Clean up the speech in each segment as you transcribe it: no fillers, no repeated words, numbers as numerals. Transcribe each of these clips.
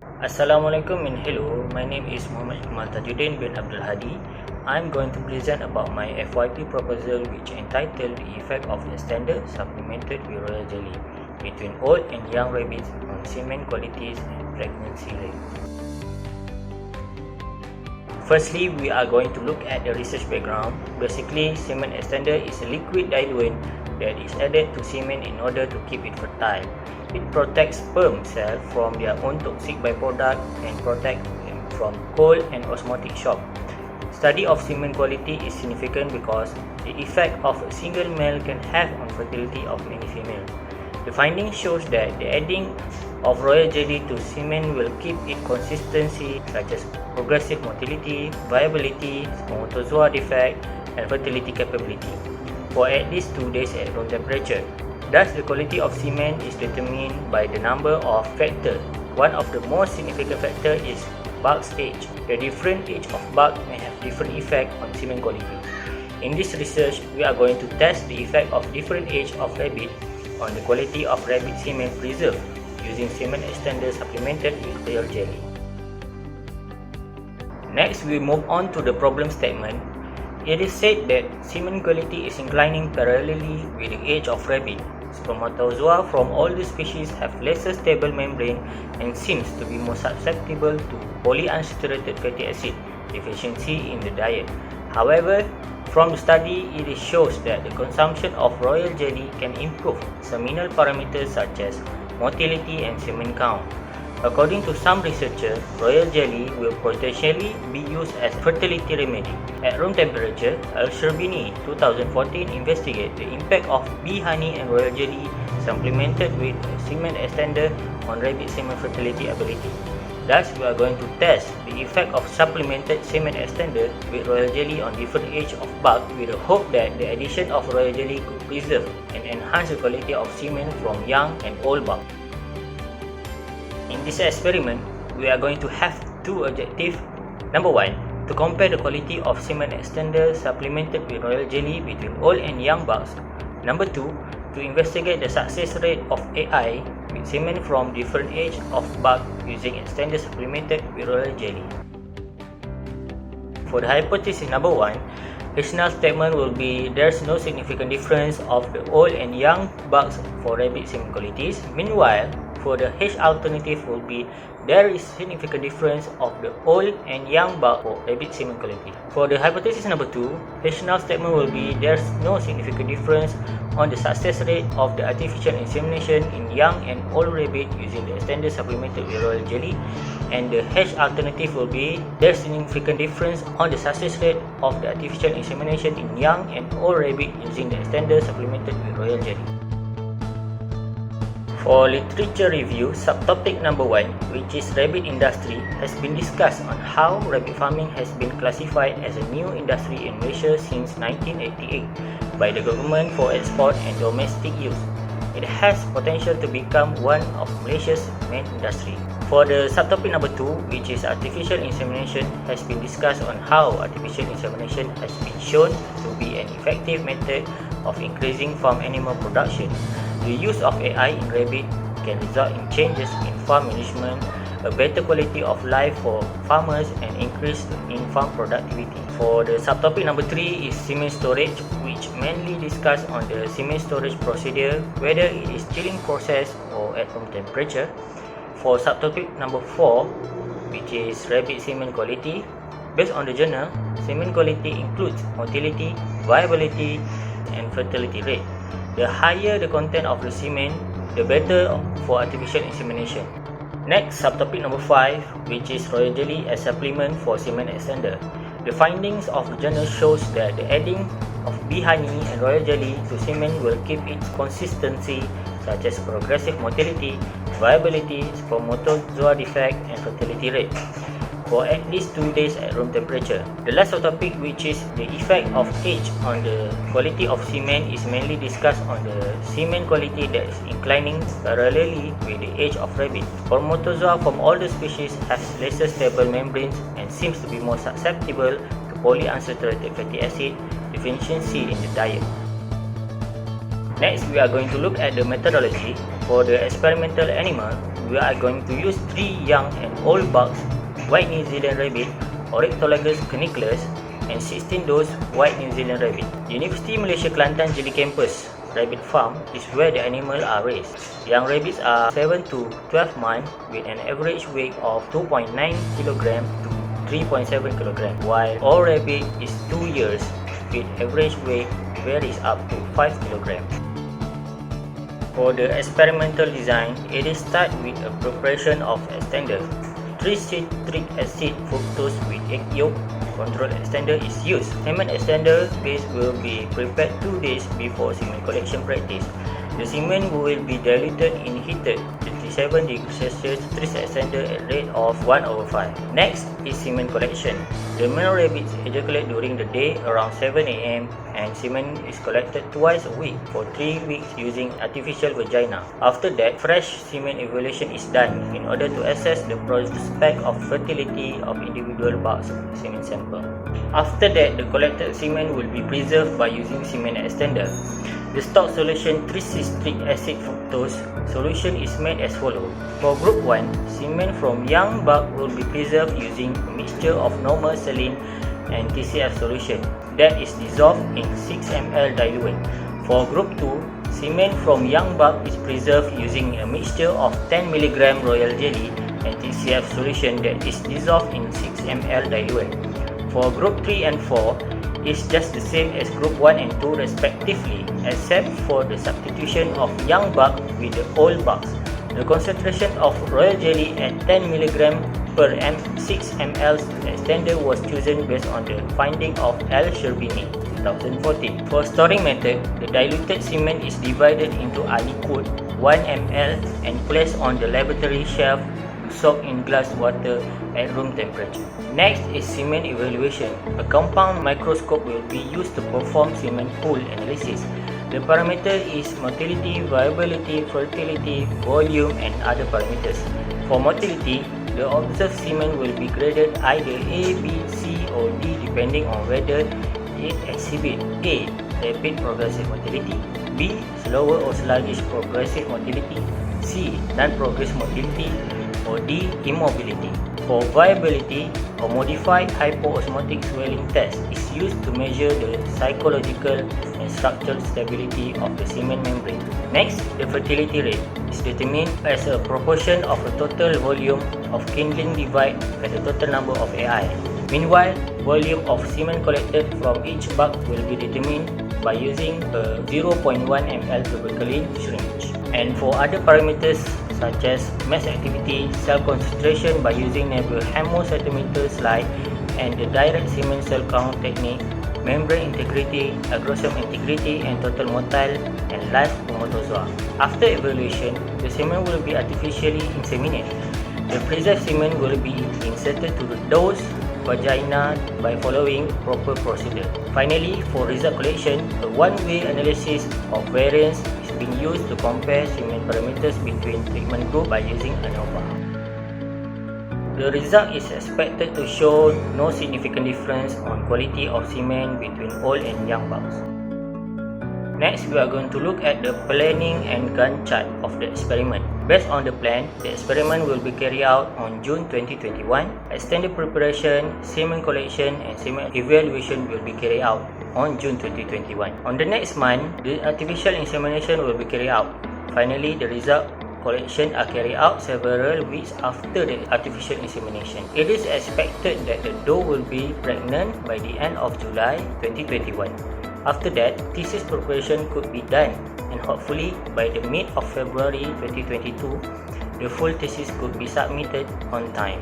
Assalamualaikum and hello, my name is Mohamad Tajuddin bin Abdul Hadi. I'm going to present about my FYP proposal which entitled The Effect of Extended Supplemented with Royal Jelly between Old and Young Rabbits on Semen Qualities and Pregnancy Rate. Firstly, we are going to look at the research background. Basically, semen extender is a liquid diluent that is added to semen in order to keep it fertile. It protects sperm cells from their own toxic byproduct and protects them from cold and osmotic shock. Study of semen quality is significant because the effect of a single male can have on fertility of many females. The finding shows that the adding of royal jelly to semen will keep its consistency such as progressive motility, viability, spermatozoa defect, and fertility capability for at least 2 days at room temperature. Thus, the quality of semen is determined by the number of factors. One of the most significant factors is bulk's age. The different age of bulk may have different effect on semen quality. In this research, we are going to test the effect of different age of rabbit on the quality of rabbit semen preserved using semen extender supplemented with royal jelly. Next, we move on to the problem statement. It is said that semen quality is inclining parallelly with the age of rabbit. Spermatozoa from all the species have lesser stable membrane and seems to be more susceptible to polyunsaturated fatty acid deficiency in the diet. However, from the study, it shows that the consumption of royal jelly can improve seminal parameters such as motility and semen count. According to some researchers, royal jelly will potentially be used as fertility remedy. At room temperature, Al-Sherbini 2014 investigated the impact of bee honey and royal jelly supplemented with a semen extender on rabbit semen fertility ability. Thus, we are going to test the effect of supplemented semen extender with royal jelly on different age of bulk with the hope that the addition of royal jelly could preserve and enhance the quality of semen from young and old bulk. In this experiment, we are going to have two objectives. Number one, to compare the quality of semen extender supplemented with royal jelly between old and young bucks. Number two, to investigate the success rate of AI with semen from different age of buck using extender supplemented with royal jelly. For the hypothesis number one, rational statement will be there's no significant difference of the old and young bucks for rabbit semen qualities. Meanwhile, for the H alternative will be there is significant difference of the old and young buck for rabbit semen quality. For the hypothesis number 2, rational statement will be there's no significant difference on the success rate of the artificial insemination in young and old rabbit using the extended supplemented with royal jelly. And the H alternative will be there's significant difference on the success rate of the artificial insemination in young and old rabbit using the extended supplemented with royal jelly. For literature review, subtopic number 1, which is rabbit industry, has been discussed on how rabbit farming has been classified as a new industry in Malaysia since 1988 by the government for export and domestic use. It has potential to become one of Malaysia's main industry. For the subtopic number 2, which is artificial insemination, has been discussed on how artificial insemination has been shown to be an effective method of increasing farm animal production. The use of AI in rabbit can result in changes in farm management, a better quality of life for farmers, and increase in farm productivity. For the subtopic number 3 is semen storage, which mainly discuss on the semen storage procedure, whether it is chilling process or at room temperature. For subtopic number 4, which is rabbit semen quality, based on the journal, semen quality includes motility, viability, and fertility rate. The higher the content of the semen, the better for artificial insemination. Next, subtopic number 5, which is royal jelly as supplement for semen extender. The findings of the journal shows that the adding of bee honey and royal jelly to semen will keep its consistency such as progressive motility, viability, spermatozoa defect, and fertility rate for at least 2 days at room temperature. The last subtopic, which is the effect of age on the quality of semen, is mainly discussed on the semen quality that is inclining parallelly with the age of rabbit. Spermatozoa from all the species has lesser stable membranes and seems to be more susceptible to polyunsaturated fatty acid deficiency in the diet. Next, we are going to look at the methodology. For the experimental animal, we are going to use 3 young and old bucks, white New Zealand rabbit, Ornithologus cuniculus, and 16 dose white New Zealand rabbit. University Malaysia Kelantan Jelly Campus Rabbit Farm is where the animals are raised. Young rabbits are 7 to 12 months with an average weight of 2.9 kg to 3.7 kg, while old rabbit is 2 years with average weight varies up to 5 kg. For the experimental design, it is start with a preparation of extender. 3 citric acid fructose with egg yolk control extender is used. Semen extender base will be prepared 2 days before semen collection practice. The semen will be diluted in heated 37 degrees Celsius trace extender at rate of 1/5. Next is semen collection. The male rabbits ejaculate during the day around 7 AM and semen is collected twice a week for 3 weeks using artificial vagina. After that, fresh semen evaluation is done in order to assess the prospect of fertility of individual bucks semen sample. After that, the collected semen will be preserved by using semen extender. The stock solution 3 citric acid fructose solution is made as follows. For group 1, semen from young buck will be preserved using a mixture of normal saline and TCF solution that is dissolved in 6 ml diluent. For group 2, semen from young buck is preserved using a mixture of 10 mg royal jelly and TCF solution that is dissolved in 6 ml diluent. For group 3 and 4, is just the same as group 1 and 2 respectively, except for the substitution of young buck with the old bucks. The concentration of royal jelly at 10 mg per 6 ml extender was chosen based on the finding of L. Sherbini 2014. For storing method, the diluted semen is divided into aliquot 1 ml and placed on the laboratory shelf to soak in glass water at room temperature. Next is semen evaluation. A compound microscope will be used to perform semen pool analysis. The parameter is motility, viability, fertility, volume, and other parameters. For motility, the observed semen will be graded either A, B, C, or D depending on whether it exhibits A. Rapid progressive motility, B. Slower or sluggish progressive motility, C. Non-progressive motility, or D. Immobility. For viability, a modified hypoosmotic swelling test is used to measure the psychological and structural stability of the semen membrane. Next, the fertility rate is determined as a proportion of the total volume of kindling divided by the total number of AI. Meanwhile, volume of semen collected from each buck will be determined by using a 0.1 ml tuberculin syringe. And for other parameters such as mass activity, cell concentration by using Nebel hemocytometer slide, and the direct semen cell count technique, membrane integrity, agrosome integrity, and total motile and live chromatozoa. After evaluation, the semen will be artificially inseminated. The preserved semen will be inserted to the dose vagina by following proper procedure. Finally, for result collection, a one-way analysis of variance is being used to compare semen parameters between treatment group by using ANOVA. The result is expected to show no significant difference on quality of semen between old and young bucks. Next, we are going to look at the planning and Gantt chart of the experiment. Based on the plan, the experiment will be carried out on June 2021. Extended preparation, semen collection, and semen evaluation will be carried out on June 2021. On the next month, the artificial insemination will be carried out. Finally, the result collection are carried out several weeks after the artificial insemination. It is expected that the doe will be pregnant by the end of July 2021. After that, thesis preparation could be done, and hopefully by the mid of February 2022, the full thesis could be submitted on time.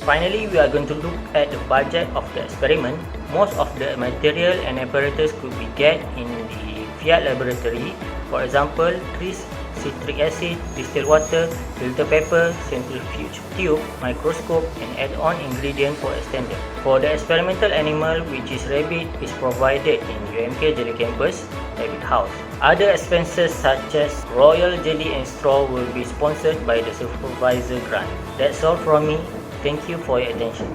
Finally, we are going to look at the budget of the experiment. Most of the material and apparatus could be get in the field laboratory. For example, trees, citric acid, distilled water, filter paper, centrifuge tube, microscope, and add-on ingredient for extender. For the experimental animal, which is rabbit, is provided in UMK Jelly Campus Rabbit House. Other expenses such as royal jelly and straw will be sponsored by the supervisor grant. That's all from me. Thank you for your attention.